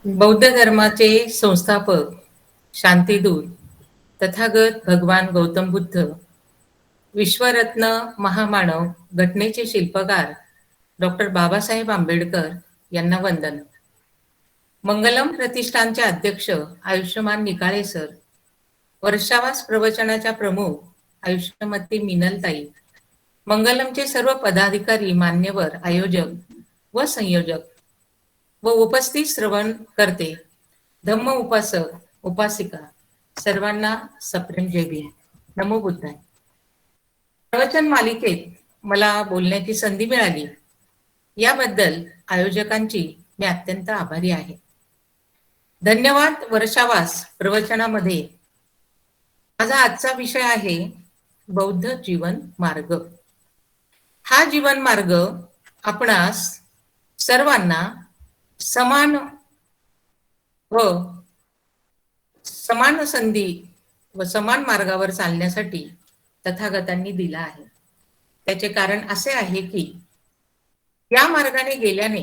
बौद्ध धर्माचे संस्थापक, शांतीदूत, तथागत भगवान गौतम बुद्ध, विश्वरत्न महामानव, घटनेचे शिल्पकार डॉक्टर बाबासाहेब आंबेडकर यांना वंदन. मंगलम प्रतिष्ठानचे अध्यक्ष आयुष्यमान निकाळे सर, वर्षावास प्रवचनाच्या प्रमुख आयुष्यमती मिनलताई, मंगलमचे सर्व पदाधिकारी, मान्यवर, आयोजक व संयोजक व उपस्थित श्रवण करते, धम्म उपासक, उपासिका सर्वांना सप्रेम जय भीम. नमो बुद्धाय. प्रवचन मालिकेत मला बोलण्याची संधी मिळाली याबद्दल आयोजकांची मी अत्यंत आभारी आहे. धन्यवाद. वर्षावास प्रवचनामध्ये माझा आजचा विषय आहे बौद्ध जीवन मार्ग. हा जीवन मार्ग आपणास सर्वांना समान व समान संधी व समान मार्गावर चालण्यासाठी तथागतांनी दिला आहे. त्याचे कारण असे आहे की या मार्गाने गेल्याने,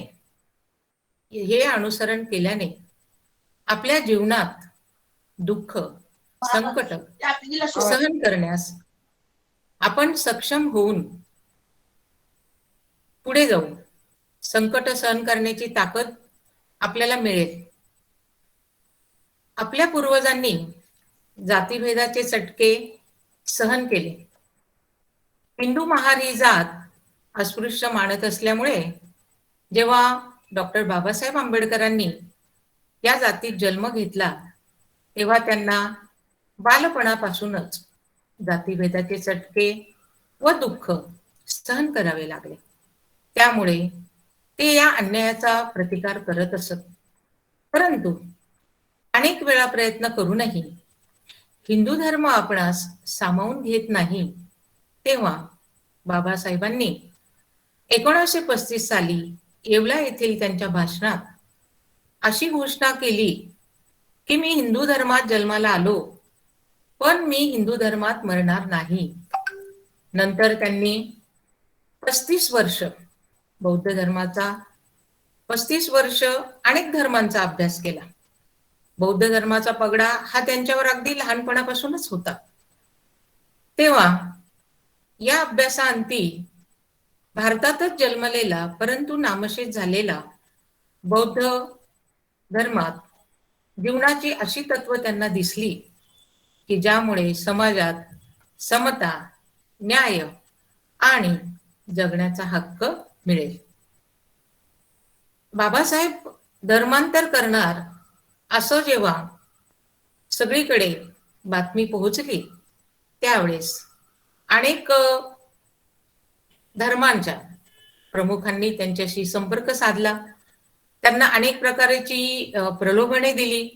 हे अनुसरण केल्याने आपल्या जीवनात दुःख, संकट सहन करण्यास आपण सक्षम होऊन पुढे जाऊ संकट सहन करण्याची ताकद आपल्याला मिळेल. आपल्या पूर्वजांनी जातीभेदाचे चटके सहन केले. हिंदू महार ही जात अस्पृश्य मानत असल्यामुळे जेव्हा डॉक्टर बाबासाहेब आंबेडकरांनी या जातीत जन्म घेतला तेव्हा त्यांना बालपणापासूनच जातीभेदाचे चटके व दुःख सहन करावे लागले. त्यामुळे ते या अन्यायाचा प्रतिकार करत असत. परंतु अनेक वेळा प्रयत्न करूनही हिंदू धर्म आपणास सामावून घेत नाही. तेव्हा बाबासाहेबांनी 1935 साली येवला येथील त्यांच्या भाषणात अशी घोषणा केली की मी हिंदू धर्मात जन्माला आलो, पण मी हिंदू धर्मात मरणार नाही. नंतर त्यांनी 35 वर्ष बौद्ध धर्माचा, 35 वर्ष अनेक धर्मांचा अभ्यास केला. बौद्ध धर्माचा पगडा हा त्यांच्यावर अगदी लहानपणापासूनच होता. तेव्हा या अभ्यासाअंती भारतातच जन्मलेला परंतु नामशेष झालेला बौद्ध धर्मात जीवनाची अशी तत्व त्यांना दिसली की ज्यामुळे समाजात समता, न्याय आणि जगण्याचा हक्क मिळेल. बाबासाहेब धर्मांतर करणार असं जेव्हा सगळीकडे बातमी पोहोचली त्यावेळेस अनेक धर्मांच्या प्रमुखांनी त्यांच्याशी संपर्क साधला. त्यांना अनेक प्रकारची प्रलोभने दिली,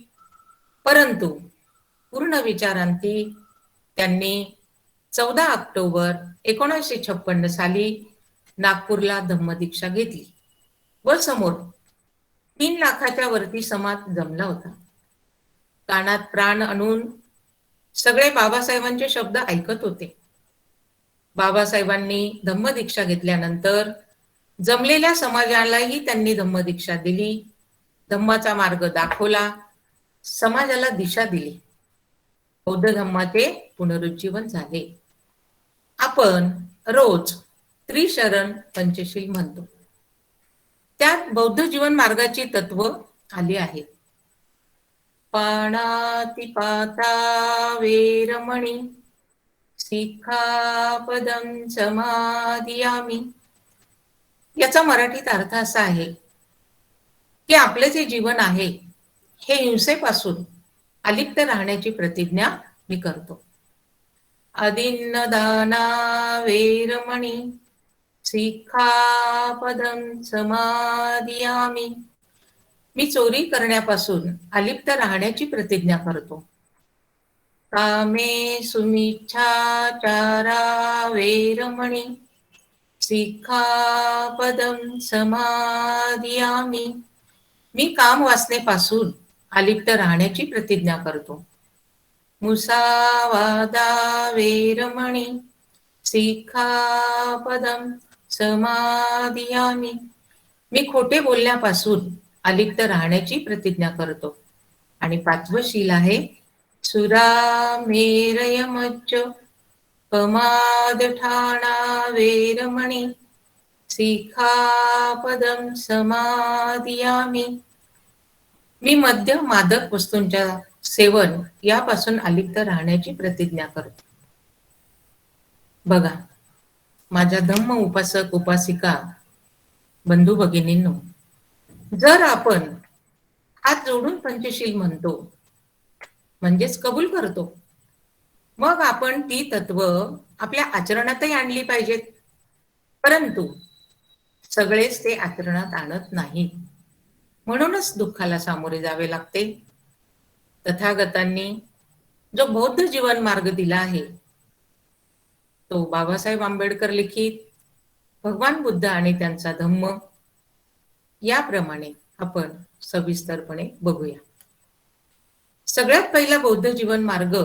परंतु पूर्ण विचारांती त्यांनी 14 ऑक्टोबर 1956 साली नागपूरला धम्मदीक्षा घेतली व समोर 3 लाखाच्या वरती समाज जमला होता. कानात प्राण आणून सगळे बाबासाहेबांचे शब्द ऐकत होते. बाबासाहेबांनी धम्मदीक्षा घेतल्यानंतर जमलेल्या समाजालाही त्यांनी धम्मदीक्षा दिली, धम्माचा मार्ग दाखवला, समाजाला दिशा दिली. बौद्ध धम्माचे पुनरुज्जीवन झाले. आपण रोज त्रिशरण पंचशील म्हणतो. त्यात बौद्ध जीवन मार्गाची तत्व आली आहेत. पाणातिपाता वेरमणी सिक्खापदं समादियामि. याचा मराठीत अर्थ असा आहे की आपले जे जीवन आहे हे हिंसेपासून अलिप्त राहण्याची प्रतिज्ञा मी करतो. अदिन्नदाना वेरमणी सिक्खापदं समादियामि. मी चोरी करण्यापासून अलिप्त राहण्याची प्रतिज्ञा करतो. कामे सुमिच्छाचारा वेरमणी सिक्खापदं समादियामि. मी काम वासनेपासून अलिप्त राहण्याची प्रतिज्ञा करतो. मुसावादा वेरमणी सिक्खापदं समादियामि. मी खोटे बोलण्यापासून अलिप्त राहण्याची प्रतिज्ञा करतो. आणि 5वं शील आहे सुरामेरयमच्च पमादठाणा वेरमणी सिक्खापदं समादियामि. मी मद्य मादक वस्तूंच्या सेवन यापासून अलिप्त राहण्याची प्रतिज्ञा करतो. बघा, माझ्या धम्म उपासक उपासिका बंधू भगिनींनो, जर आपण हात जोडून पंचशील म्हणतो म्हणजेच कबूल करतो, मग आपण ती तत्व आपल्या आचरणातही आणली पाहिजेत. परंतु सगळेच ते आचरणात आणत नाहीत, म्हणूनच दुःखाला सामोरे जावे लागते. तथागतांनी जो बौद्ध जीवन मार्ग दिला आहे, तो बाबासाहेब आंबेडकर लिखित भगवान बुद्ध आणि त्यांचा धम्म याप्रमाणे आपण सविस्तरपणे बघूया. सगळ्यात पहिला बौद्ध जीवन मार्ग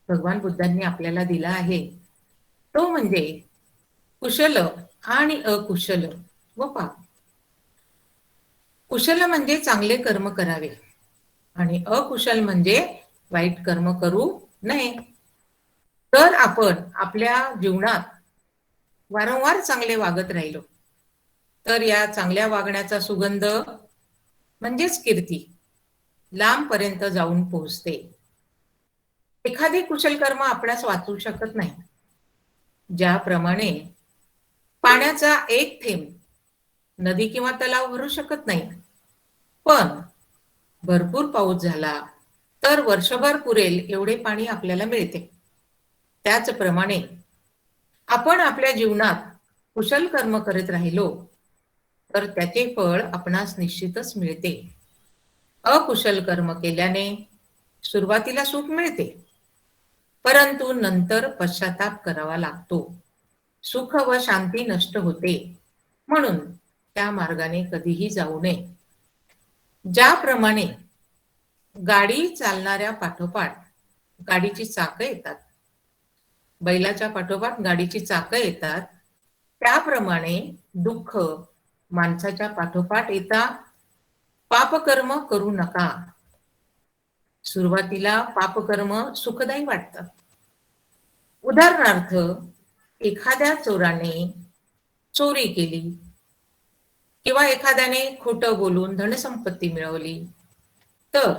भगवान बुद्धांनी आपल्याला दिला आहे, तो म्हणजे कुशल आणि अकुशल व पाप. कुशल म्हणजे चांगले कर्म करावे आणि अकुशल म्हणजे वाईट कर्म करू नये. तर आपण आपल्या जीवनात वारंवार चांगले वागत राहिलो तर या चांगल्या वागण्याचा सुगंध म्हणजेच कीर्ती लांबपर्यंत जाऊन पोहोचते. एखादे कुशल कर्म आपणास वाचू शकत नाही. ज्याप्रमाणे पाण्याचा एक थेंब नदी किंवा तलाव भरू शकत नाही, पण भरपूर पाऊस झाला तर वर्षभर पुरेल एवढे पाणी आपल्याला मिळते. त्याचप्रमाणे आपण आपल्या जीवनात कुशल कर्म करत राहिलो तर त्याचे फळ आपणास निश्चितच मिळते. अकुशल कर्म केल्याने सुरुवातीला सुख मिळते, परंतु नंतर पश्चाताप करावा लागतो. सुख व शांती नष्ट होते, म्हणून त्या मार्गाने कधीही जाऊ नये. ज्याप्रमाणे गाडी चालणाऱ्या पाठोपाठ गाडीची चाकं येतात, बैलाच्या पाठोपाठ गाडीची चाकं येतात, त्याप्रमाणे दुःख माणसाच्या पाठोपाठ येता. पापकर्म करू नका. सुरुवातीला पापकर्म सुखदायी वाटतात. उदाहरणार्थ, एखाद्या चोराने चोरी केली किंवा एखाद्याने खोटं बोलून धनसंपत्ती मिळवली तर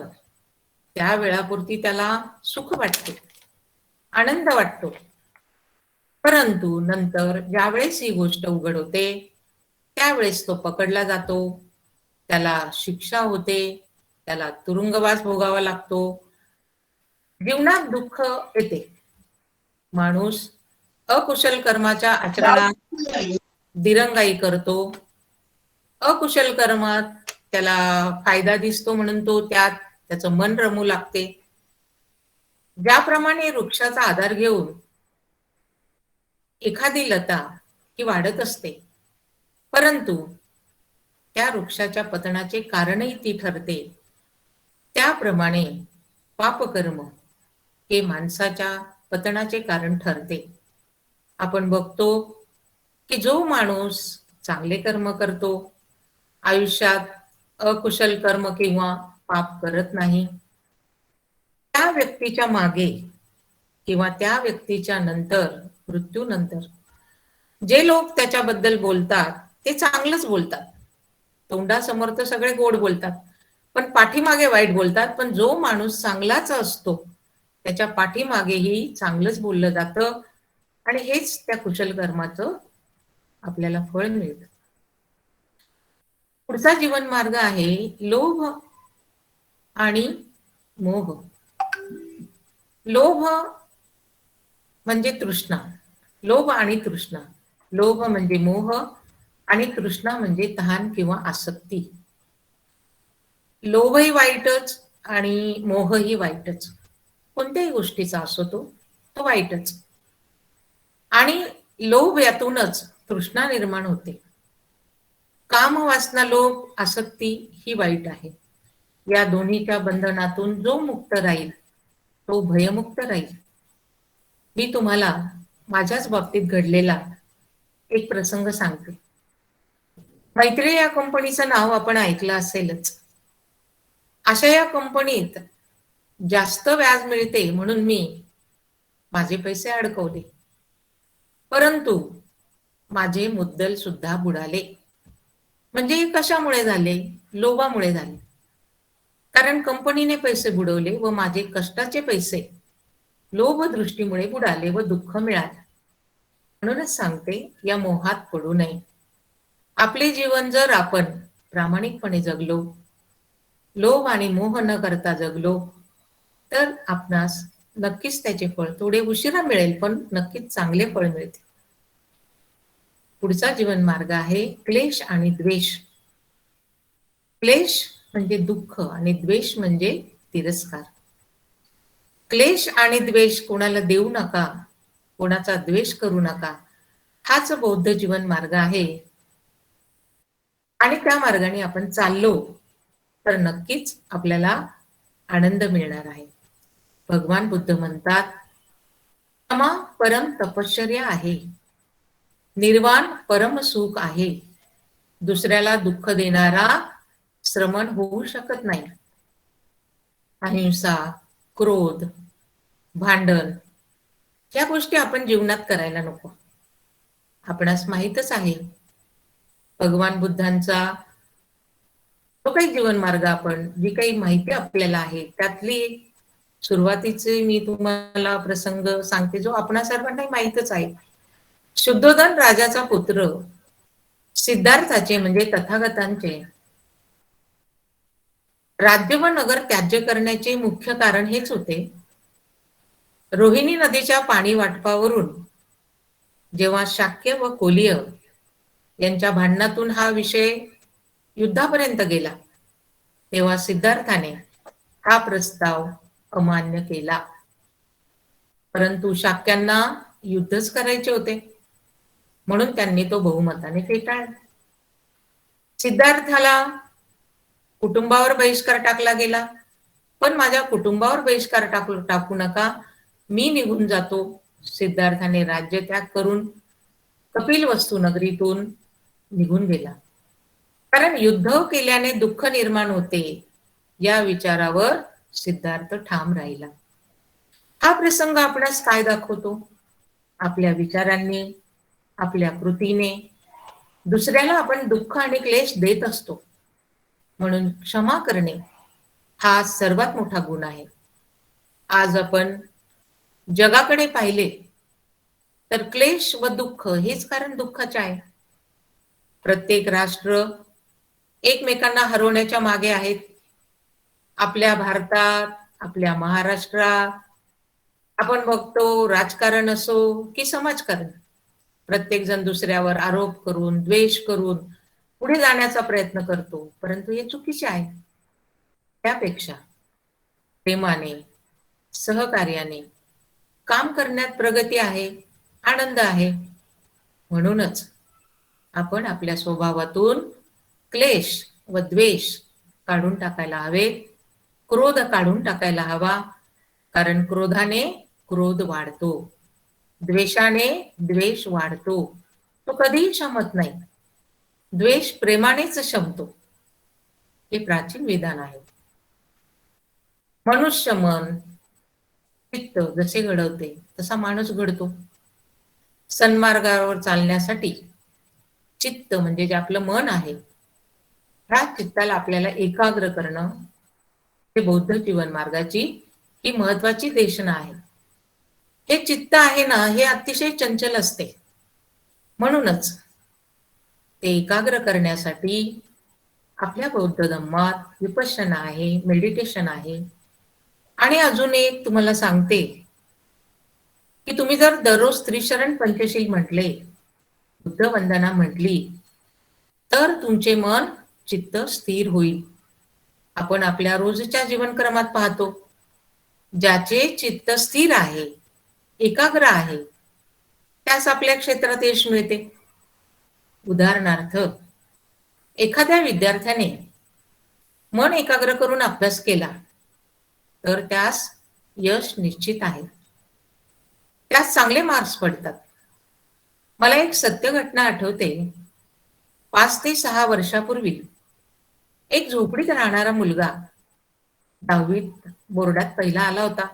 त्या वेळापुरती त्याला सुख वाटते, आनंद वाटतो. परंतु नंतर ज्यावेळेस ही गोष्ट उघड होते त्यावेळेस तो पकडला जातो, त्याला शिक्षा होते, त्याला तुरुंगवास भोगावा लागतो, जीवनात दुःख येते. माणूस अकुशल कर्माच्या आचरणात दिरंगाई करतो. अकुशल कर्मात त्याला फायदा दिसतो म्हणून तो त्याचं मन रमू लागते. ज्याप्रमाणे वृक्षाचा आधार घेऊन एखादी लता ही वाढत असते, परंतु त्या वृक्षाच्या पतनाचे कारणही ती ठरते, त्याप्रमाणे पापकर्म हे माणसाच्या पतनाचे कारण ठरते. आपण बघतो की जो माणूस चांगले कर्म करतो, आयुष्यात अकुशल कर्म किंवा पाप करत नाही, त्या व्यक्तीच्या मागे किंवा त्या व्यक्तीच्या नंतर, मृत्यूनंतर जे लोक त्याच्याबद्दल बोलतात ते चांगलंच बोलतात. तोंडासमोर तर सगळे गोड बोलतात, पण पाठीमागे वाईट बोलतात. पण जो माणूस चांगलाच असतो त्याच्या पाठीमागेही चांगलंच बोललं जातं आणि हेच त्या कुशल कर्माचं आपल्याला फळ मिळतं. पुढचा जीवन मार्ग आहे लोभ आणि मोह. लोभ म्हणजे तृष्णा. लोभ आणि तृष्णा. लोभ म्हणजे मोह आणि तृष्णा म्हणजे तहान किंवा आसक्ती. लोभही वाईटच आणि मोहही वाईटच. कोणत्याही गोष्टीचा असो तो वाईटच. आणि लोभ यातूनच तृष्णा निर्माण होते. काम, वासना, लोभ, आसक्ती ही वाईट आहे. या दोन्हीच्या बंधनातून जो मुक्त राहील तो भयमुक्त राहील. मी तुम्हाला माझ्याच बाबतीत घडलेला एक प्रसंग सांगते. मैत्री या कंपनीचं नाव आपण ऐकलं असेलच. अशा या कंपनीत जास्त व्याज मिळते म्हणून मी माझे पैसे अडकवले, परंतु माझे मुद्दल सुद्धा बुडाले. म्हणजे हे कशामुळे झाले? लोभामुळे झाले. कारण कंपनीने पैसे बुडवले व माझे कष्टाचे पैसे लोभ दृष्टीमुळे बुडाले व दुःख मिळाले. म्हणूनच सांगते, या मोहात पडू नये. आपले जीवन जर आपण प्रामाणिकपणे जगलो, लोभ आणि मोह न करता जगलो, तर आपणास नक्कीच त्याचे फळ थोडे उशिरा मिळेल, पण नक्कीच चांगले फळ मिळते. पुढचा जीवन मार्ग आहे क्लेश आणि द्वेष. क्लेश म्हणजे दुःख आणि द्वेष म्हणजे तिरस्कार. क्लेश आणि द्वेष कोणाला देऊ नका, कोणाचा द्वेष करू नका, हाच बौद्ध जीवन मार्ग आहे. आणि त्या मार्गाने आपण चाललो तर नक्कीच आपल्याला आनंद मिळणार आहे. भगवान बुद्ध म्हणतात, क्षमा परम तपश्चर्या आहे, निर्वाण परम सुख आहे, दुसऱ्याला दुःख देणारा श्रमण होऊ शकत नाही. अहिंसा, क्रोध, भांडण या गोष्टी आपण जीवनात करायला नको. आपणास माहीतच आहे, भगवान बुद्धांचा जो काही जीवन मार्ग, आपण जी काही माहिती आपल्याला आहे त्यातली सुरुवातीचे मी तुम्हाला प्रसंग सांगते, जो आपणा सर्वांना माहीतच आहे. शुद्धोधन राजाचा पुत्र सिद्धार्थाचे म्हणजे तथागतांचे राज्य व नगर त्याज्य करण्याचे मुख्य कारण हेच होते. रोहिणी नदीच्या पाणी वाटपावरून जेव्हा शाक्य व कोलीय यांच्या भांडणातून हा विषय युद्धापर्यंत गेला, तेव्हा सिद्धार्थाने हा प्रस्ताव अमान्य केला. परंतु शाक्यांना युद्धच करायचे होते, म्हणून त्यांनी तो बहुमताने फेटाळला. सिद्धार्थाला कुटुंबावर बहिष्कार टाकला गेला, पण माझ्या कुटुंबावर बहिष्कार टाकू नका, मी निघून जातो. सिद्धार्थाने राज्य त्याग करून कपिलवस्तू नगरीतून निघून गेला. कारण युद्ध केल्याने दुःख निर्माण होते या विचारावर सिद्धार्थ ठाम राहिला. हा प्रसंग आपणास काय दाखवतो? आपल्या विचारांनी, आपल्या कृतीने दुसऱ्याला आपण दुःख आणि क्लेश देत असतो, म्हणून क्षमा करणे हा सर्वात मोठा गुण आहे. आज आपण जगाकडे पाहिले तर क्लेश व दुःख हेच कारण दुःखाचे आहे. प्रत्येक राष्ट्र एकमेकांना हरवण्याच्या मागे आहेत. आपल्या भारतात, आपल्या महाराष्ट्रात आपण बघतो, राजकारण असो की समाजकारण, प्रत्येक जण दुसऱ्यावर आरोप करून, द्वेष करून पुढे जाण्याचा प्रयत्न करतो, परंतु हे चुकीचे आहे. त्यापेक्षा प्रेमाने, सहकार्याने काम करण्यात प्रगती आहे, आनंद आहे. म्हणूनच आपण आपल्या स्वभावातून क्लेश व द्वेष काढून टाकायला हवे, क्रोध काढून टाकायला हवा. कारण क्रोधाने क्रोध वाढतो, द्वेषाने द्वेष वाढतो, तो कधीही शमत नाही. द्वेष प्रेमानेच शमतो, हे प्राचीन विधान आहे. मनुष्य मन चित्त जसे घडवते तसा माणूस घडतो. सन्मार्गावर चालण्यासाठी चित्त म्हणजे जे आपलं मन आहे, ह्या चित्ताला आपल्याला एकाग्र करणं हे बौद्ध जीवन मार्गाची ही महत्वाची देशना आहे. हे चित्त आहे ना, हे अतिशय चंचल असते, म्हणूनच ते एकाग्र करण्यासाठी आपल्या बौद्ध धम्मात विपश्यना आहे, मेडिटेशन आहे. आणि अजून एक तुम्हाला सांगते की तुम्ही जर दररोज त्रिशरण पंचशील म्हटले, बुद्ध वंदना म्हटली, तर तुमचे मन चित्त स्थिर होईल. आपण आपल्या रोजच्या जीवनक्रमात पाहतो, ज्याचे चित्त स्थिर आहे, एकाग्र आहे, त्यास आपल्या क्षेत्रात यश मिळते. उदाहरणार्थ, एखाद्या विद्यार्थ्याने मन एकाग्र करून अभ्यास केला तर त्यास यश निश्चित आहे, त्यास चांगले मार्क्स पडतात. मला एक सत्य घटना आठवते. 5 ते 6 वर्षापूर्वी एक झोपडीत राहणारा मुलगा 10वीत बोर्डात पहिला आला होता.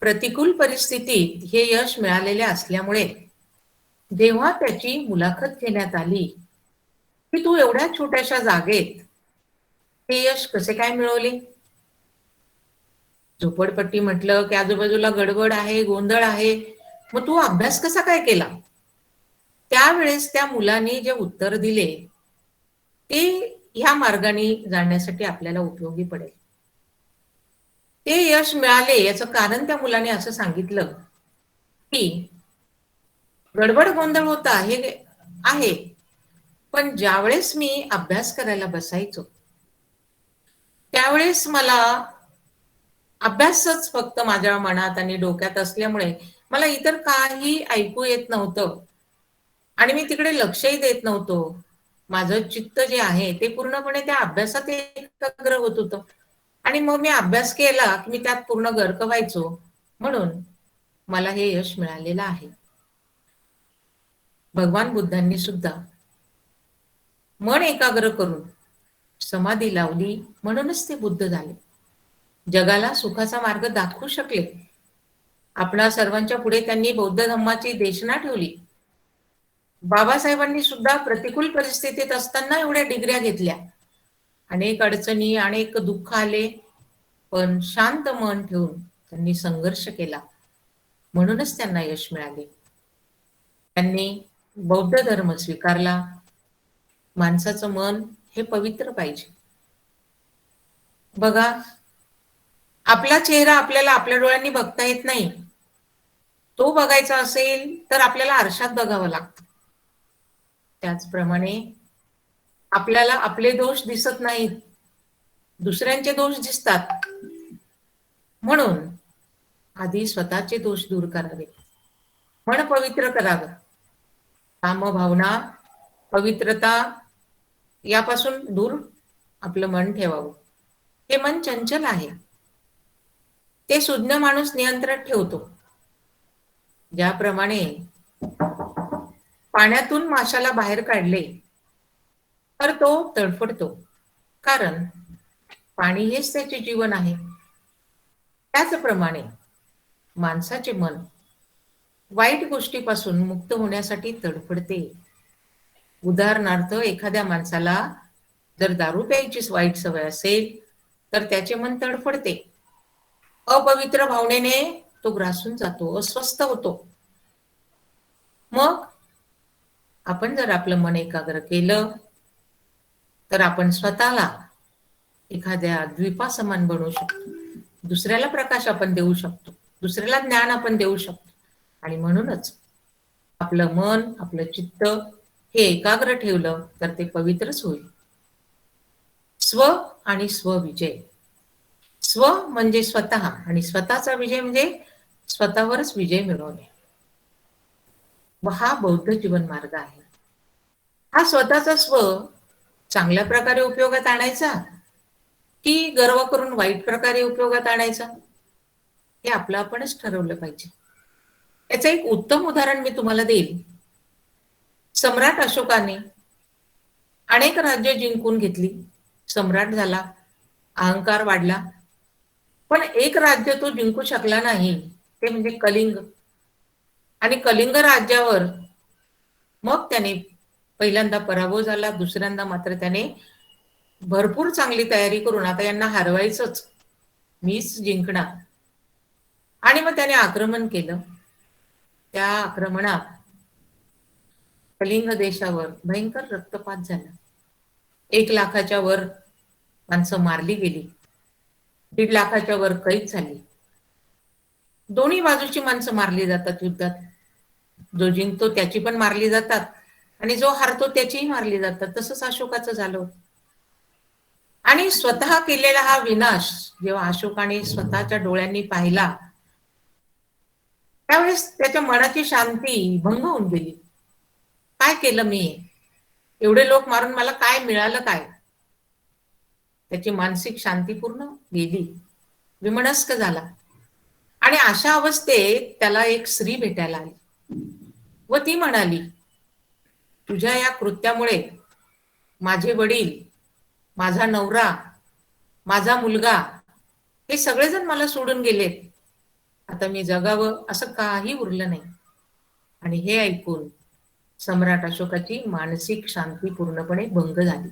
प्रतिकूल परिस्थितीत हे यश मिळालेले असल्यामुळे जेव्हा त्याची मुलाखत घेण्यात आली, की तू एवढ्या छोट्याशा जागेत हे यश कसे काय मिळवले? झोपडपट्टी म्हटलं की आजूबाजूला गडबड आहे, गोंधळ आहे. मग तू अभ्यास कसा काय केला? त्यावेळेस त्या मुलाने जे उत्तर दिले, ते ह्या मार्गाने जाण्यासाठी आपल्याला उपयोगी पडेल. ते यश मिळाले याचं कारण त्या मुलाने असं सांगितलं, की गडबड गोंधळ होता हे आहे, पण ज्यावेळेस मी अभ्यास करायला बसायचो, त्यावेळेस मला अभ्यासच फक्त माझ्या मनात आणि डोक्यात असल्यामुळे मला इतर काही ऐकू येत नव्हतं आणि मी तिकडे लक्षही देत नव्हतो. माझं चित्त जे आहे ते पूर्णपणे त्या अभ्यासात एकाग्र होत होतं आणि मग मी अभ्यास केला की मी त्यात पूर्ण गर्क व्हायचो. म्हणून मला हे यश मिळालेलं आहे. भगवान बुद्धांनी सुद्धा मन एकाग्र करून समाधी लावली, म्हणूनच ते बुद्ध झाले. जगाला सुखाचा मार्ग दाखवू शकले. आपणा सर्वांच्या पुढे त्यांनी बौद्ध धम्माची देशना ठेवली. बाबासाहेबांनी सुद्धा प्रतिकूल परिस्थितीत असताना एवढ्या डिग्र्या घेतल्या. अनेक अडचणी, अनेक दुःख आले, पण शांत मन ठेवून त्यांनी संघर्ष केला. म्हणूनच त्यांना यश मिळाले. त्यांनी बौद्ध धर्म स्वीकारला. माणसाचं मन हे पवित्र पाहिजे. बघा, आपला चेहरा आपल्याला आपल्या डोळ्यांनी बघता येत नाही. तो बघायचा असेल तर आपल्याला आरशात बघावं लागतं. त्याचप्रमाणे आपल्याला आपले दोष दिसत नाहीत, दुसऱ्यांचे दोष दिसतात. म्हणून आधी स्वतःचे दोष दूर करावे, मन पवित्र करावं. काम, भावना, पवित्रता यापासून दूर आपलं मन ठेवावं. हे मन चंचल आहे, ते सुज्ञ माणूस नियंत्रण ठेवतो. ज्याप्रमाणे पाण्यातून माशाला बाहेर काढले तर तो तडफडतो, कारण पाणी हेच त्याचे जीवन आहे. त्याचप्रमाणे माणसाचे मन वाईट गोष्टीपासून मुक्त होण्यासाठी तडफडते. उदाहरणार्थ, एखाद्या माणसाला जर दारू प्यायची वाईट सवय असेल तर त्याचे मन तडफडते. अपवित्र भावनेने तो ग्रासून जातो, अस्वस्थ होतो. मग आपण जर आपलं मन एकाग्र केलं तर आपण स्वतःला एखाद्या द्वीपासमान बनवू शकतो. दुसऱ्याला प्रकाश आपण देऊ शकतो, दुसऱ्याला ज्ञान आपण देऊ शकतो. आणि म्हणूनच आपलं मन, आपलं चित्त हे एकाग्र ठेवलं तर ते पवित्रच होईल. स्व आणि स्वविजय. स्व म्हणजे स्वतः आणि स्वतःचा विजय म्हणजे स्वतःवरच विजय मिळवणे. व हा बौद्ध जीवन मार्ग आहे. हा स्वतःचा स्व चांगल्या प्रकारे उपयोगात आणायचा की गर्व करून वाईट प्रकारे उपयोगात आणायचा, हे आपलं आपणच ठरवलं पाहिजे. याचं एक उत्तम उदाहरण मी तुम्हाला देईल. सम्राट अशोकाने अनेक राज्य जिंकून घेतली, सम्राट झाला, अहंकार वाढला, पण एक राज्य तो जिंकू शकला नाही, ते म्हणजे कलिंग. आणि कलिंग राज्यावर मग त्याने पहिल्यांदा पराभव झाला, दुसऱ्यांदा मात्र त्याने भरपूर चांगली तयारी करून आता यांना हरवायचंच, मीच जिंकणार. आणि मग त्याने आक्रमण केलं. त्या आक्रमणात कलिंग देशावर भयंकर रक्तपात झाला. 1 लाखाच्या वर माणसं मारली गेली, 1.5 लाखाच्या वर कैद झाली. दोन्ही बाजूची माणसं मारली जातात युद्धात. जो जिंकतो त्याची पण मारली जातात आणि जो हारतो त्याचीही मारली जातात. तसंच अशोकाचं झालं. आणि स्वतः केलेला हा विनाश जेव्हा अशोकाने स्वतःच्या डोळ्यांनी पाहिला, त्यावेळेस त्याच्या मनाची शांती भंग होऊन गेली. काय केलं मी? एवढे लोक मारून मला काय मिळालं काय? त्याची मानसिक शांती पूर्ण गेली, विमनस्क झाला. आणि अशा अवस्थेत त्याला एक स्त्री भेटायला आली व ती म्हणाली, तुझ्या या कृत्यामुळे माझे वडील, माझा नवरा, माझा मुलगा हे सगळेजण मला सोडून गेलेत. आता मी जगावं असं काही उरलं नाही. आणि हे ऐकून सम्राट अशोकाची मानसिक शांती पूर्णपणे भंग झाली.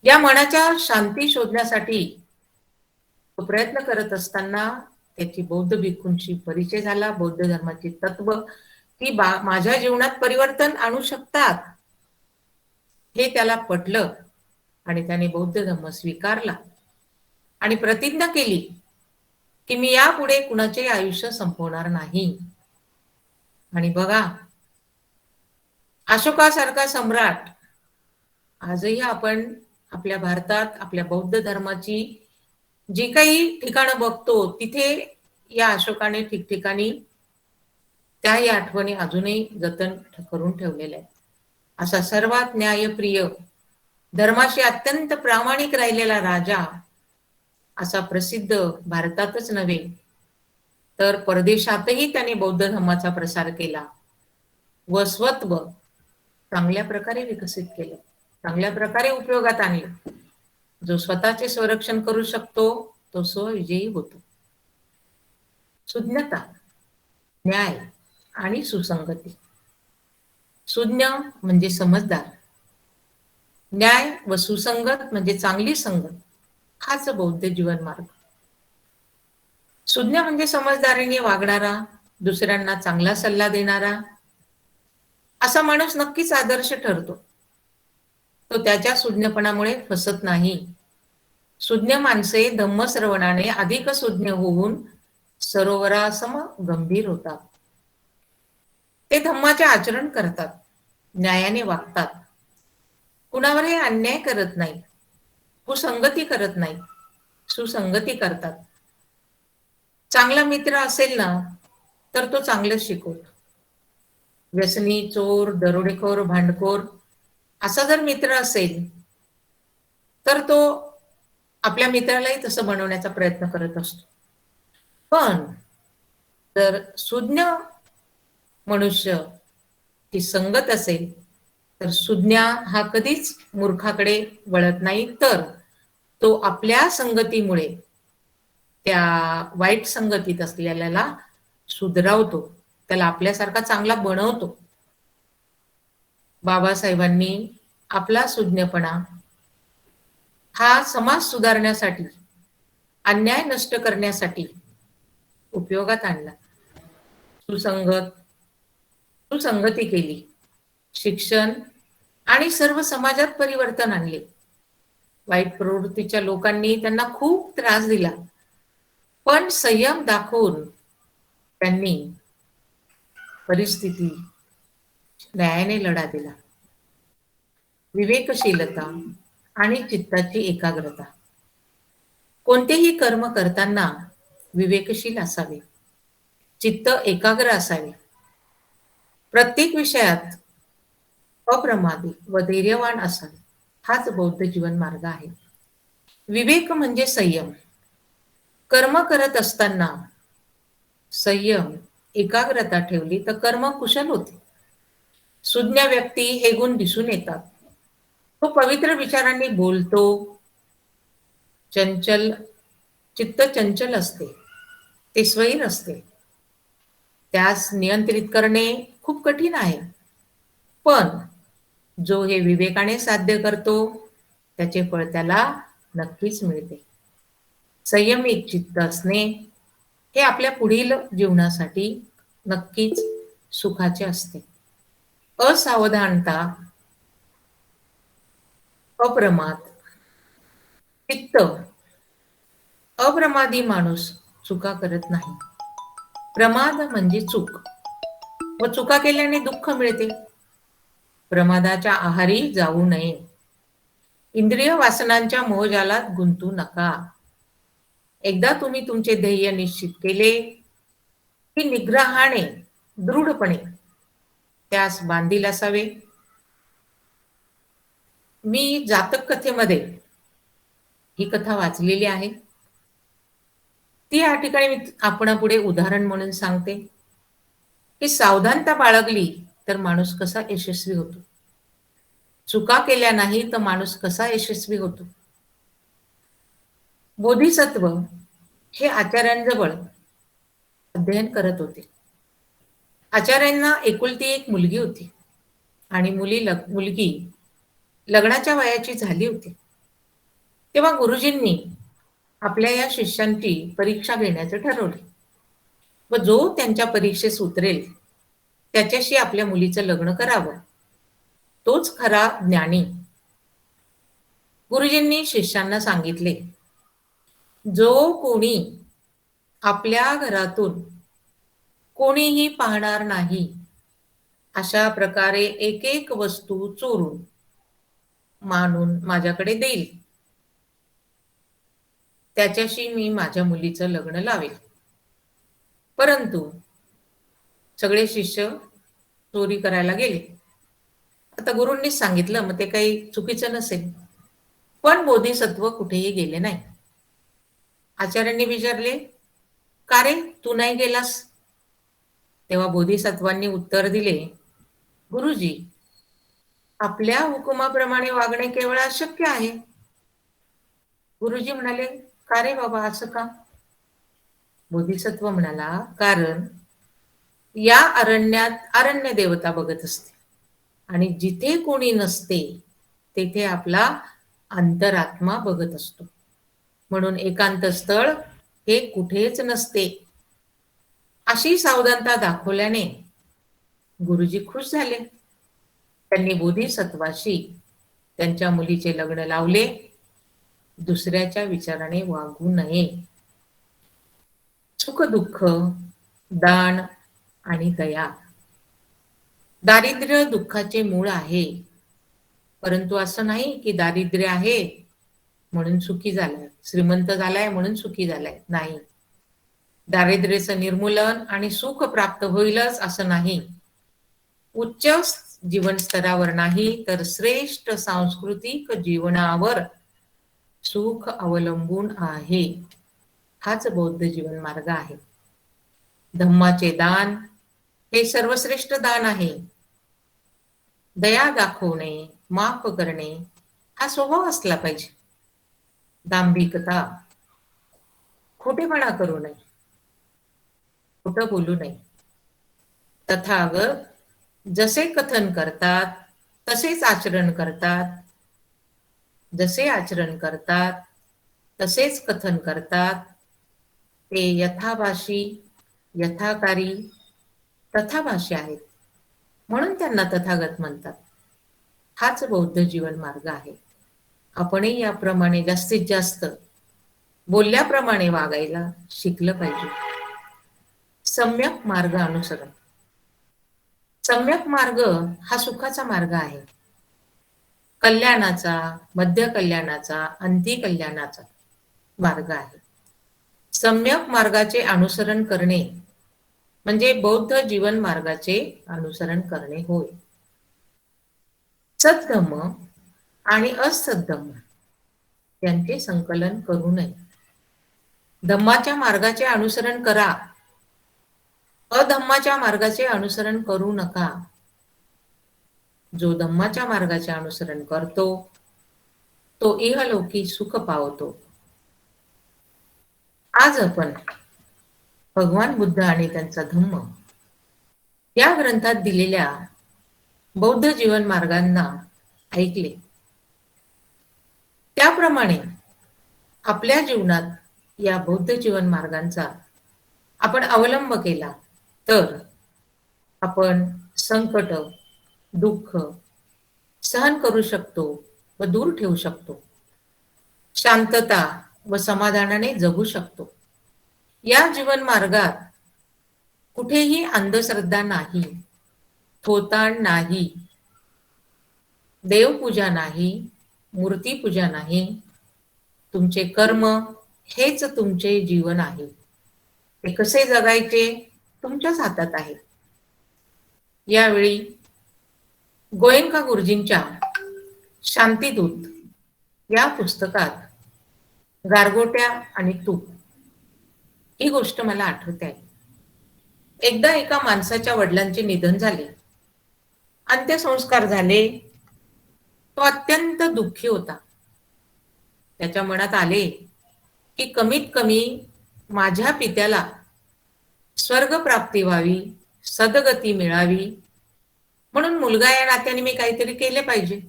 या मनाच्या शांती शोधण्यासाठी तो प्रयत्न करत असताना त्याची बौद्ध भिक्खूंशी परिचय झाला. बौद्ध धर्माची तत्व ती माझ्या जीवनात परिवर्तन आणू शकतात हे त्याला पटलं आणि त्याने बौद्ध धर्म स्वीकारला आणि प्रतिज्ञा केली की मी यापुढे कुणाचे आयुष्य संपवणार नाही. आणि बघा, अशोकासारखा सम्राट आजही आपण आपल्या भारतात आपल्या बौद्ध धर्माची जी काही ठिकाणं बघतो तिथे या अशोकाने ठिकठिकाणी त्याही आठवणी अजूनही जतन करून ठेवलेल्या आहेत. असा सर्वात न्यायप्रिय, धर्माशी अत्यंत प्रामाणिक राहिलेला राजा, असा प्रसिद्ध भारतातच नव्हे तर परदेशातही त्याने बौद्ध धर्माचा प्रसार केला व स्वत्व चांगल्या प्रकारे विकसित केलं, चांगल्या प्रकारे उपयोगात आणलं. जो स्वतःचे संरक्षण करू शकतो तो स्वविजयी होतो. सुज्ञता, न्याय आणि सुसंगती. सुज्ञ म्हणजे समजदार, न्याय व सुसंगत म्हणजे चांगली संगत, हाच बौद्ध जीवन मार्ग. सुज्ञ म्हणजे समजदारीने वागणारा, दुसऱ्यांना चांगला सल्ला देणारा, असा माणूस नक्कीच आदर्श ठरतो. तो त्याच्या सुज्ञपणामुळे फसत नाही. सुज्ञ माणसे धम्मश्रवणाने अधिक सुज्ञ होऊन सरोवरासम गंभीर होतात. ते धम्माचे आचरण करतात, न्यायाने वागतात, कुणावरही अन्याय करत नाही, कुसंगती करत नाही, सुसंगती करतात. चांगला मित्र असेल ना तर तो चांगलं शिकवतो. व्यसनी, चोर, दरोडेखोर, भांडखोर असा जर मित्र असेल तर तो आपल्या मित्रालाही तसं बनवण्याचा प्रयत्न करत असतो. पण जर सुज्ञ मनुष्य ची संगत असेल तर सुज्ञ हा कधीच मूर्खाकडे वळत नाही, तर तो आपल्या संगतीमुळे त्या वाईट संगतीत असलेल्याला सुधरवतो, त्याला आपल्यासारखा चांगला बनवतो. बाबासाहेबांनी आपला सुज्ञपणा हा समाज सुधारण्यासाठी, अन्याय नष्ट करण्यासाठी उपयोगात आणला. सुसंगत सुसंगती केली, शिक्षण आणि सर्व समाजात परिवर्तन आणले. वाईट प्रवृत्तीच्या लोकांनी त्यांना खूप त्रास दिला, पण संयम दाखवून त्यांनी परिस्थिती न्यायाने लढा दिला. विवेकशीलता आणि चित्ताची एकाग्रता. कोणतेही कर्म करताना विवेकशील असावे, चित्त एकाग्र असावे, प्रत्येक विषयात अप्रमादी व धैर्यवान असावे, हाच बौद्ध जीवन मार्ग आहे. विवेक म्हणजे संयम. कर्म करत असताना संयम, एकाग्रता ठेवली तर कर्म कुशल होते. सुज्ञ व्यक्ती हे गुण दिसून येतात. तो पवित्र विचारांनी बोलतो. चंचल चित्त चंचल असते, ते स्वैर असते, त्यास नियंत्रित करणे खूप कठीण आहे. पण जो हे विवेकाने साध्य करतो त्याचे फळ त्याला नक्कीच मिळते. संयमित चित्त असणे हे आपल्या पुढील जीवनासाठी नक्कीच सुखाचे असते. असावधानता, अप्रमाद चित्त, अप्रमादी माणूस चुका करत नाही. प्रमाद म्हणजे चूक व चुका केल्याने दुःख मिळते. प्रमादाच्या आहारी जाऊ नये. इंद्रिय वासनांच्या मोहजालात गुंतू नका. एकदा तुम्ही तुमचे ध्येय निश्चित केले की निग्रहाने, दृढपणे त्यास बांधील असावे. मी जातक कथेमध्ये ही कथा वाचलेली आहे, ती या ठिकाणी मी आपणापुढे उदाहरण म्हणून सांगते की सावधानता बाळगली तर माणूस कसा यशस्वी होतो. चुका केल्या नाही तर माणूस कसा यशस्वी होतो. बोधिसत्व हे आचार्यांजवळ अध्ययन करत होते. आचार्यांना एकुलती एक मुलगी होती आणि मुलगी लग्नाच्या वयाची झाली होती. तेव्हा गुरुजींनी आपल्या या शिष्यांची परीक्षा घेण्याचं ठरवले व जो त्यांच्या परीक्षेस उतरेल त्याच्याशी आपल्या मुलीचं लग्न करावं. तोच खरा ज्ञानी. गुरुजींनी शिष्यांना सांगितले, जो कोणी आपल्या घरातून कोणीही पाहणार नाही अशा प्रकारे एक एक वस्तू चोरून मानून माझ्याकडे देईल, त्याच्याशी मी माझ्या मुलीचं लग्न लावेल. परंतु सगळे शिष्य चोरी करायला गेले. आता गुरूंनीच सांगितलं, मग ते काही चुकीचं नसेल. पण बोधिसत्व कुठेही गेले नाही. आचार्यांनी विचारले, का रे तू नाही गेलास? तेव्हा बोधिसत्वांनी उत्तर दिले, गुरुजी, आपल्या हुकुमाप्रमाणे वागणे केवळ अशक्य आहे. गुरुजी म्हणाले, का रे बाबा असं का? बोधिसत्व म्हणाला, कारण या अरण्यात अरण्य देवता बघत असते आणि जिथे कोणी नसते तेथे आपला अंतरात्मा बघत असतो. म्हणून एकांत स्थळ हे कुठेच नसते. अशी सावधानता दाखवल्याने गुरुजी खुश झाले. त्यांनी बोधिसत्वाशी त्यांच्या मुलीचे लग्न लावले. दुसऱ्याच्या विचाराने वागू नये. सुख दुःख, दान आणि दया. दारिद्र्य दुःखाचे मूळ आहे. परंतु असं नाही की दारिद्र्य आहे म्हणून सुखी झालाय, श्रीमंत झालाय म्हणून सुखी झालाय. नाही, दारिद्र्याचं निर्मूलन आणि सुख प्राप्त होईलच असं नाही. उच्च जीवन स्तरावर नाही तर श्रेष्ठ सांस्कृतिक जीवनावर सुख अवलंबून आहे. हाच बौद्ध जीवन मार्ग आहे. धम्माचे दान हे सर्वश्रेष्ठ दान आहे. दया दाखवणे, माफ करणे हा स्वभाव असला पाहिजे. दांभिकता, खोटेपणा करू नये, खोटं बोलू नये. तथागत जसे कथन करतात तसेच आचरण करतात. जसे आचरण करतात तसेच कथन करतात. ते यथाभाषी, यथाकारी, तथाभाषी आहेत म्हणून त्यांना तथागत म्हणतात. हाच बौद्ध जीवन मार्ग आहे. आपणही याप्रमाणे जास्तीत जास्त बोलल्याप्रमाणे वागायला शिकलं पाहिजे. सम्यक मार्ग अनुसरण. सम्यक मार्ग हा सुखाचा मार्ग आहे. कल्याणाचा, मध्य कल्याणाचा, अंती कल्याणाचा मार्ग आहे. सम्यक मार्गाचे अनुसरण करणे म्हणजे बौद्ध जीवन मार्गाचे अनुसरण करणे होय. सद्धम्म आणि असद्धम्म यांचे संकलन करू नये. धम्माच्या मार्गाचे अनुसरण करा, अधम्माच्या मार्गाचे अनुसरण करू नका. जो धम्माच्या मार्गाचे अनुसरण करतो तो इहलोकी सुख पावतो. आज आपण भगवान बुद्ध आणि त्यांचा धम्म या ग्रंथात दिलेल्या बौद्ध जीवन मार्गांना ऐकले. त्याप्रमाणे आपल्या जीवनात या बौद्ध जीवन मार्गांचा आपण अवलंब केला तर आपण संकट, दुःख सहन करू शकतो व दूर ठेवू शकतो. शांतता व समाधानाने जगू शकतो. या जीवन मार्गात कुठेही अंधश्रद्धा नाही, थोतांड नाही, देवपूजा नाही, मूर्तीपूजा नाही. तुमचे कर्म हेच तुमचे जीवन आहे. ते कसे जगायचे तुमच्याच हातात आहे. यावेळी गोएंका गुरुजींच्या शांतिदूत या पुस्तकात गारगोट्या आणि तूप ही गोष्ट मला आठवते आहे. एकदा एका माणसाच्या वडिलांचे निधन झाले. अंत्यसंस्कार झाले. तो अत्यंत दुःखी होता. त्याच्या मनात आले की कमीत कमी माझ्या पित्याला स्वर्ग प्राप्ती व्हावी, सद्गती मिळावी, म्हणून मुलगा या नात्याने मी काहीतरी केले पाहिजे.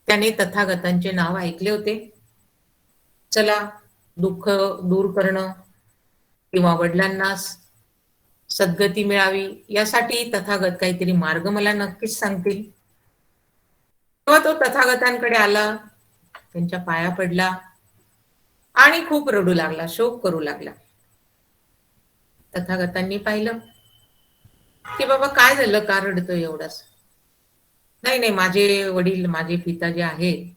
त्याने तथागतांचे नाव ऐकले होते. चला, दुःख दूर करणं किंवा वडिलांना सद्गती मिळावी यासाठी तथागत काहीतरी मार्ग मला नक्कीच सांगतील. तेव्हा तो तथागतांकडे आला, त्यांच्या पाया पडला आणि खूप रडू लागला, शोक करू लागला. तथागतांनी पाहिलं की बाबा काय झालं, का रडतोय एवढाच? नाही नाही, माझे वडील, माझे पिता जे आहेत,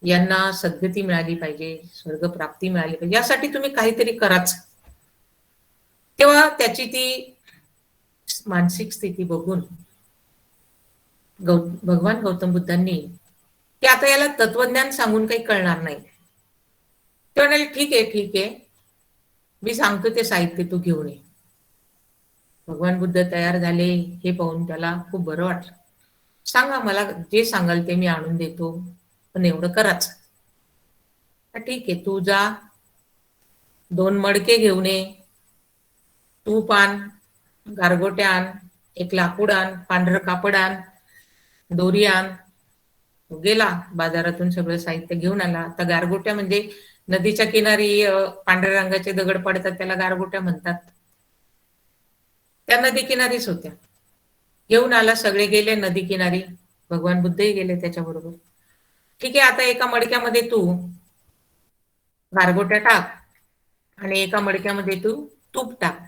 यांना सद्गती मिळाली पाहिजे, स्वर्ग प्राप्ती मिळाली पाहिजे, यासाठी तुम्ही काहीतरी कराच. तेव्हा त्याची ती मानसिक स्थिती बघून भगवान गौतम बुद्धांनी की आता याला तत्वज्ञान सांगून काही कळणार नाही. ते म्हणाले ठीक आहे ठीक आहे, मी सांगतो ते साहित्य तू घेऊन ये. भगवान बुद्ध तयार झाले. हे पाहून त्याला खूप बरं वाटलं. सांगा, मला जे सांगाल ते मी आणून देतो, पण एवढं कराच. ठीक आहे, तू जा, 2 मडके घेऊन ये, तूप आण, गारगोट्या आण, एक लाकूड आण, पांढरं कापड आण, दोरी आण. तो गेला बाजारातून, सगळं साहित्य घेऊन आला. आता गारगोट्या म्हणजे नदीच्या किनारी पांढऱ्या रंगाचे दगड पडतात, त्याला गारगोट्या म्हणतात. त्या नदी किनारीच होत्या. घेऊन आला, सगळे गेले नदी किनारी. भगवान बुद्धही गेले त्याच्याबरोबर. ठीक आहे, आता एका मडक्यामध्ये तू गारगोट्या टाक आणि एका मडक्यामध्ये तू तूप टाक.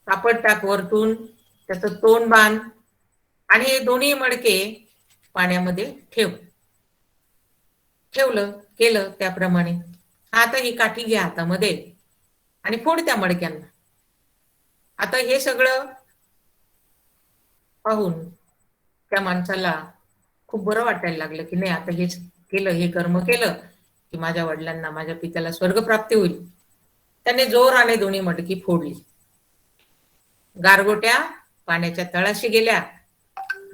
कापड टाक वरतून, त्याचं तोंड बांध आणि हे दोन्ही मडके पाण्यामध्ये ठेव. ठेवलं, केलं त्याप्रमाणे. आता ही काठी घ्या हातामध्ये आणि फोड त्या मडक्यांना. आता हे सगळं पाहून त्या माणसाला खूप बरं वाटायला लागलं की नाही, आता हेच केलं, हे कर्म केलं की माझ्या वडिलांना, माझ्या पित्याला स्वर्गप्राप्ती होईल. त्याने जोराने दोन्ही मडकी फोडली. गारगोट्या पाण्याच्या तळाशी गेल्या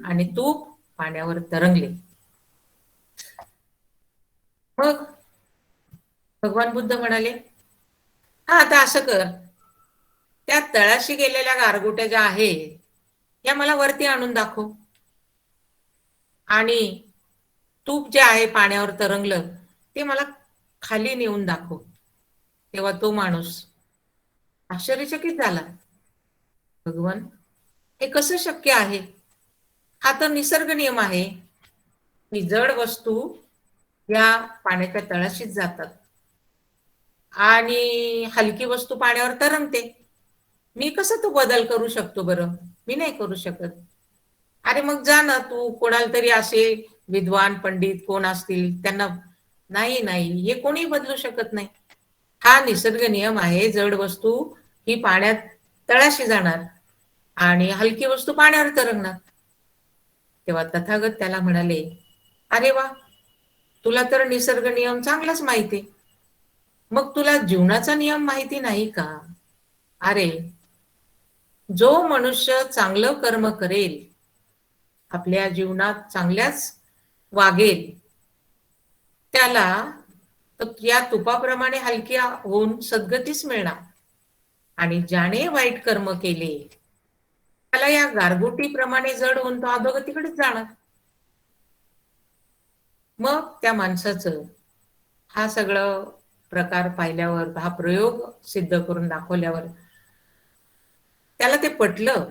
आणि तूप पाण्यावर तरंगले. मग भगवान बुद्ध म्हणाले, हा आता असं कर, त्या तळाशी गेलेल्या गारगोट्या ज्या आहेत या मला वरती आणून दाखव, आणि तूप जे आहे पाण्यावर तरंगलं ते मला खाली नेऊन दाखव. तेव्हा तो माणूस आश्चर्यचकित झाला. भगवान, हे कसं शक्य आहे? हा तर निसर्ग नियम आहे की जड वस्तू या पाण्याच्या तळाशीच जातात आणि हलकी वस्तू पाण्यावर तरंगते. मी कसं तो बदल करू शकतो बरं? मी नाही करू शकत. अरे मग जा ना, तू कोणाला तरी असे विद्वान पंडित कोण असतील त्यांना. नाही नाही, हे कोणी बदलू शकत नाही. हा निसर्ग नियम आहे, जड वस्तू ही पाण्यात तळाशी जाणार आणि हलकी वस्तू पाण्यावर तरंगणार. तेव्हा तथागत त्याला म्हणाले, अरे वा, तुला तर निसर्ग नियम चांगलाच माहिती, मग तुला जीवनाचा नियम माहिती नाही का? अरे, जो मनुष्य चांगलं कर्म करेल, आपल्या जीवनात चांगल्याच वागेल, त्याला या तुपाप्रमाणे हलकी होऊन सद्गतीच मिळणार. आणि ज्याने वाईट कर्म केले त्याला या गारगोटीप्रमाणे जड होऊन तो अधोगतीकडेच जाणार. मग त्या माणसाचं हा सगळं प्रकार पाहिल्यावर, हा प्रयोग सिद्ध करून दाखवल्यावर त्याला ते पटलं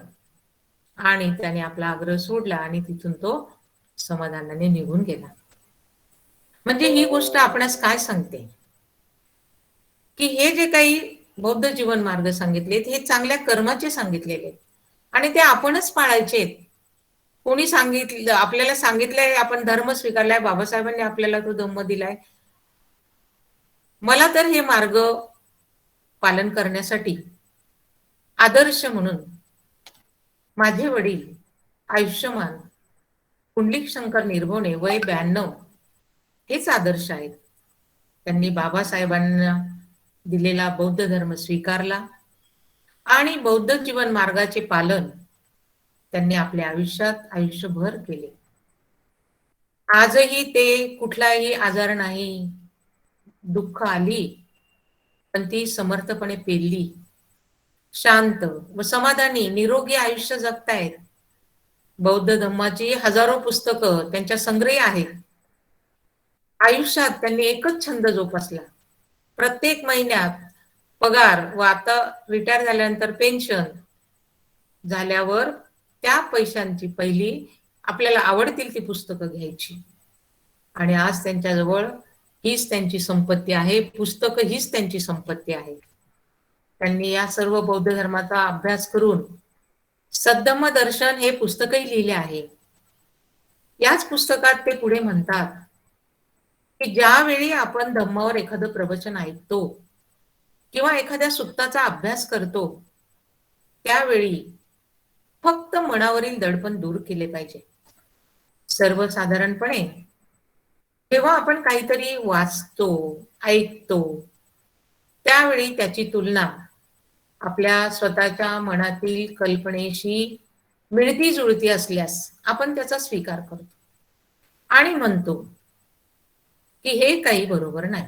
आणि त्याने आपला आग्रह सोडला आणि तिथून तो समाधानाने निघून गेला. म्हणजे ही गोष्ट आपणास काय सांगते की हे जे काही बौद्ध जीवन मार्ग सांगितलेत हे चांगल्या कर्माचे सांगितलेले आणि ते आपणच पाळायचे. कोणी सांगितलं, आपल्याला सांगितलंय, आपण धर्म स्वीकारलाय, बाबासाहेबांनी आपल्याला तो धम्म दिलाय. मला तर हे मार्ग पालन करण्यासाठी आदर्श म्हणून माझे वडील आयुष्यमान पुंडलिक शंकर निर्भोणे, वय 92, हेच आदर्श आहेत. त्यांनी बाबासाहेबांना दिलेला बौद्ध धर्म स्वीकारला आणि बौद्ध जीवन मार्गाचे पालन त्यांनी आपल्या आयुष्यात आयुष्यभर केले. आजही ते कुठलाही आजार नाही, दुःख आली पण ती समर्थपणे पेलली, शांत व समाधानी निरोगी आयुष्य जगतायत. बौद्ध धम्माची हजारो पुस्तकं त्यांच्या संग्रही आहेत. आयुष्यात त्यांनी एकच छंद जोपासला. प्रत्येक महिन्यात पगार व आता रिटायर झाल्यानंतर पेन्शन झाल्यावर त्या पैशांची पहिली आपल्याला आवडतील ती पुस्तकं घ्यायची. आणि आज त्यांच्याजवळ हीच त्यांची संपत्ती आहे, पुस्तकं हीच त्यांची संपत्ती आहे. त्यांनी या सर्व बौद्ध धर्माचा अभ्यास करून सद्धम्म दर्शन हे पुस्तकही लिहिले आहे. याच पुस्तकात ते पुढे म्हणतात की ज्यावेळी आपण धम्मावर एखादं प्रवचन ऐकतो किंवा एखाद्या सुत्ताचा अभ्यास करतो, त्यावेळी फक्त मनावरील दडपण दूर केले पाहिजे. सर्वसाधारणपणे जेव्हा आपण काहीतरी वाचतो, ऐकतो, त्यावेळी त्याची तुलना आपल्या स्वतःच्या मनातील कल्पनेशी मिळती जुळती असल्यास आपण त्याचा स्वीकार करतो आणि म्हणतो की हे काही बरोबर नाही.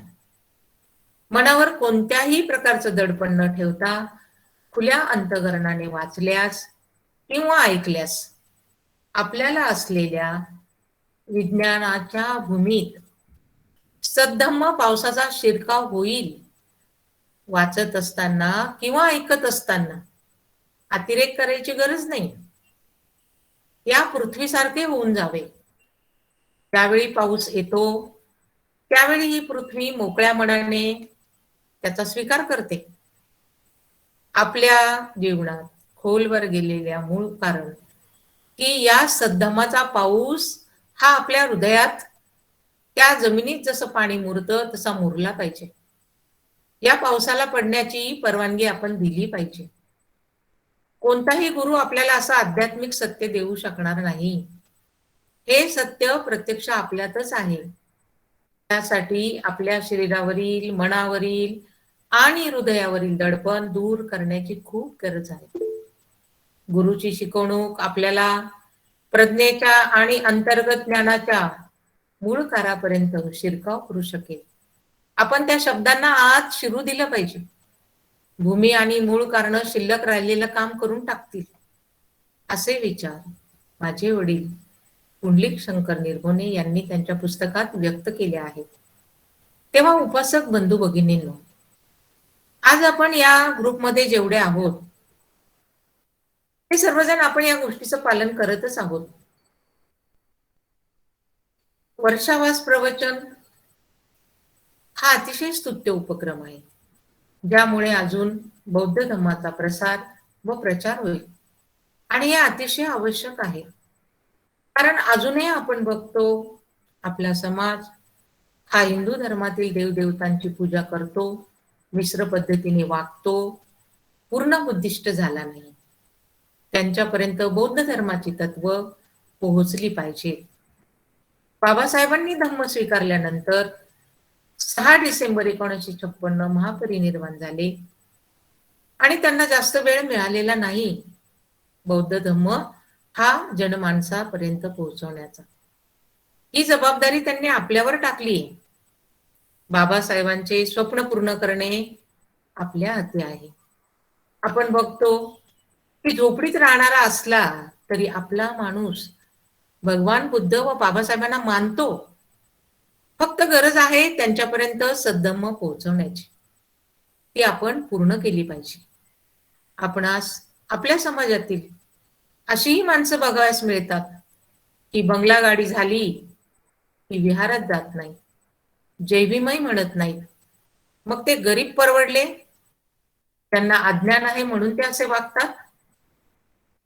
मनावर कोणत्याही प्रकारचं दडपण न ठेवता खुल्या अंतःकरणाने वाचल्यास किंवा ऐकल्यास आपल्याला असलेल्या विज्ञानाच्या भूमीत सद्धम्म पावसाचा शिरकाव होईल. वाचत असताना किंवा ऐकत असताना अतिरेक करायची गरज नाही. या पृथ्वीसारखे होऊन जावे. त्यावेळी पाऊस येतो, त्यावेळी ही पृथ्वी मोकळ्या मनाने त्याचा स्वीकार करते. आपल्या जीवनात खोलवर गेलेल्या मूळ कारण की या सद्धम्माचा पाऊस हा आपल्या हृदयात त्या जमिनीत जसं पाणी मुरतं तसा मुरला पाहिजे. या पावसाला पडण्याची परवानगी आपण दिली पाहिजे. कोणताही गुरु आपल्याला असं आध्यात्मिक सत्य देऊ शकणार नाही. हे सत्य प्रत्यक्ष आपल्यातच आहे. त्यासाठी आपल्या शरीरावरील, मनावरील आणि हृदयावरील दडपण दूर करण्याची खूप गरज आहे. गुरुची शिकवणूक आपल्याला प्रज्ञेच्या आणि अंतर्गत ज्ञानाच्या मूळ कारापर्यंत शिरकाव करू शकेल. आपण त्या शब्दांना आत शिरू दिलं पाहिजे. भूमी आणि मूळ कारण शिल्लक राहिलेलं काम करून टाकतील, असे विचार माझे वडील पुंडलिक शंकर निर्गुणे यांनी त्यांच्या पुस्तकात व्यक्त केले आहेत. तेव्हा उपासक बंधू भगिनींनो, आज आपण या ग्रुपमध्ये जेवढे आहोत हे सर्वजण आपण या गोष्टीचं पालन करतच आहोत. वर्षावास प्रवचन हा अतिशय स्तुत्य उपक्रम आहे, ज्यामुळे अजून बौद्ध धर्माचा प्रसार व प्रचार होईल. आणि हे अतिशय आवश्यक आहे. कारण अजूनही आपण बघतो आपला समाज हा हिंदू धर्मातील देवदेवतांची पूजा करतो, मिश्र पद्धतीने वागतो, पूर्ण बुद्धिष्ट झाला नाही. त्यांच्यापर्यंत बौद्ध धर्माची तत्व पोहोचली पाहिजे. बाबासाहेबांनी धम्म स्वीकारल्यानंतर 6 डिसेंबर 1956 महापरिनिर्वाण झाले आणि त्यांना जास्त वेळ मिळालेला नाही बौद्ध धम्म हा जनमानसापर्यंत पोहोचवण्याचा. ही जबाबदारी त्यांनी आपल्यावर टाकली. बाबासाहेबांचे स्वप्न पूर्ण करणे आपल्या हाती आहे. आपण बघतो की झोपडीत राहणारा असला तरी आपला माणूस भगवान बुद्ध व बाबासाहेबांना मानतो. फक्त गरज आहे त्यांच्यापर्यंत सद्धम्म पोहोचवण्याची. ती आपण पूर्ण केली पाहिजे. आपणास आपल्या समाजातील अशीही माणसं बघावयास मिळतात की बंगला गाडी झाली की विहारात जात नाही, जैवीमही म्हणत नाहीत. मग ते गरीब परवडले, त्यांना अज्ञान आहे म्हणून ते असे वागतात.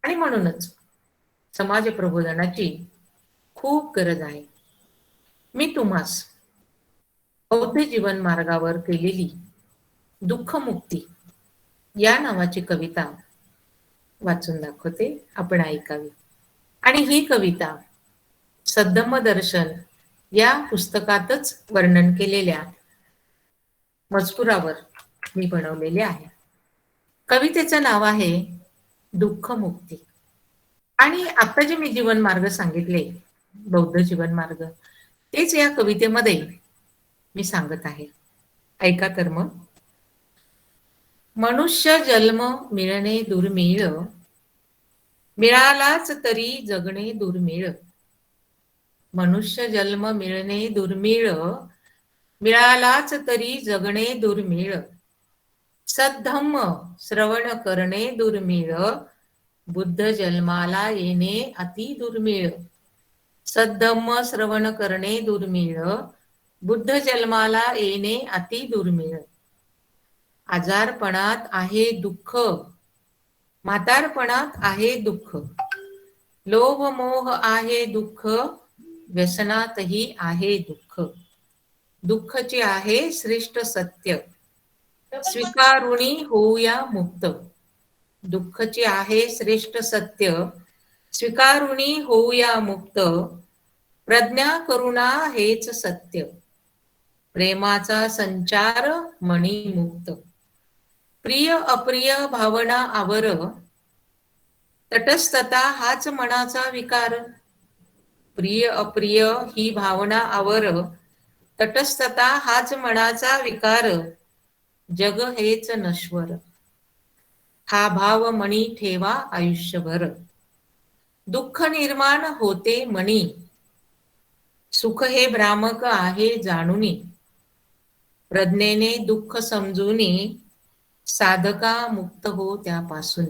आणि म्हणूनच समाज प्रबोधनाची खूप गरज आहे. मी तुम्हास बौद्ध जीवन मार्गावर केलेली दुःखमुक्ती या नावाची कविता वाचून दाखवते, आपण ऐकावी. आणि ही कविता सद्धम्म दर्शन या पुस्तकातच वर्णन केलेल्या मजकुरावर मी बनवलेले आहे. कवितेचं नाव आहे दुःखमुक्ती. आणि आता जे मी जीवन मार्ग सांगितले, बौद्ध जीवन मार्ग, तेच या कवितेमध्ये मी सांगत आहे. ऐका तर मग. मनुष्य जन्म मिळणे दुर्मिळ, मिळालाच तरी जगणे दुर्मिळ. मनुष्य जन्म मिळणे दुर्मिळ, मिळालाच तरी जगणे दुर्मिळ. सद्धम्म श्रवण करणे दुर्मिळ, बुद्ध जन्माला येणे अति दुर्मिळ. सद्धम्म श्रवण करणे दुर्मिळ, बुद्ध जन्माला येणे अति दुर्मिळ. आजारपणात आहे दुःख, म्हातारपणात आहे दुःख. लोभ मोह आहे दुःख, व्यसनातही आहे दुःख. दुःखचे आहे श्रेष्ठ सत्य, स्वीकारुणी होऊया मुक्त. दुःखचे आहे श्रेष्ठ सत्य, स्वीकारुणी होऊया मुक्त. प्रज्ञा करुणा हेच सत्य, प्रेमाचा संचार मणी मुक्त. प्रिय अप्रिय भावना आवर, तटस्थता हाच मनाचा विकार. प्रिय अप्रिय ही भावना आवर, तटस्थता हाच मनाचा विकार. जग हेच नश्वर, हा भाव मणी ठेवा आयुष्यभर. दुःख निर्माण होते मनी, सुख हे भ्रामक आहे जाणुनी. प्रज्ञेने दुःख समजूनी, साधका मुक्त हो त्यापासून.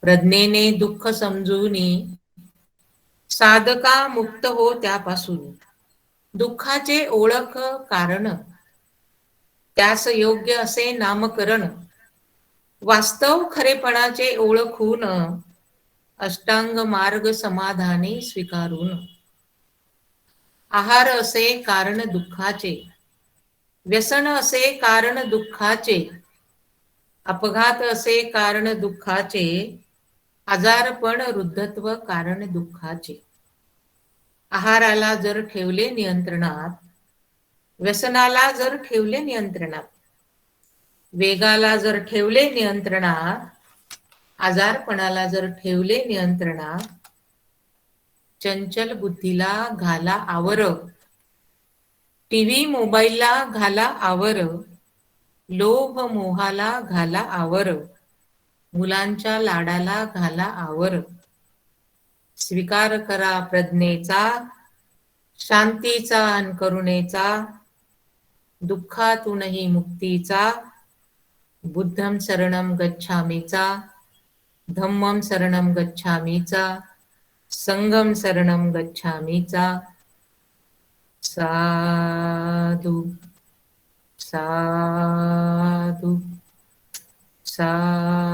प्रज्ञेने दुःख समजूनी, साधका मुक्त हो त्यापासून. दुःखाचे ओळख कारण, त्यास योग्य असे नामकरण. वास्तव खरेपणाचे ओळखून, अष्टांग मार्ग समाधानी स्वीकारून. आहार असे कारण दुःखाचे, व्यसन असे कारण दुःखाचे. अपघात असे कारण दुःखाचे, आजारपण वृद्धत्व कारण दुःखाचे. आहाराला जर ठेवले नियंत्रणात, व्यसनाला जर ठेवले नियंत्रणात, वेगाला जर ठेवले नियंत्रणात, आजारपणाला जर ठेवले नियंत्रणात. चंचल बुद्धीला घाला आवर, टीव्ही मोबाईलला घाला आवर. लोभ मोहाला घाला आवर, मुलांच्या लाडाला घाला आवर. स्वीकार करा प्रज्ञेचा, शांतीचा अन करुणेचा. दुःखातूनही मुक्तीचा, बुद्धं शरणं गच्छामीचा. धम्मं शरणं गच्छामीचा, संघं शरणं गच्छामीचा. साधु साधु साधु.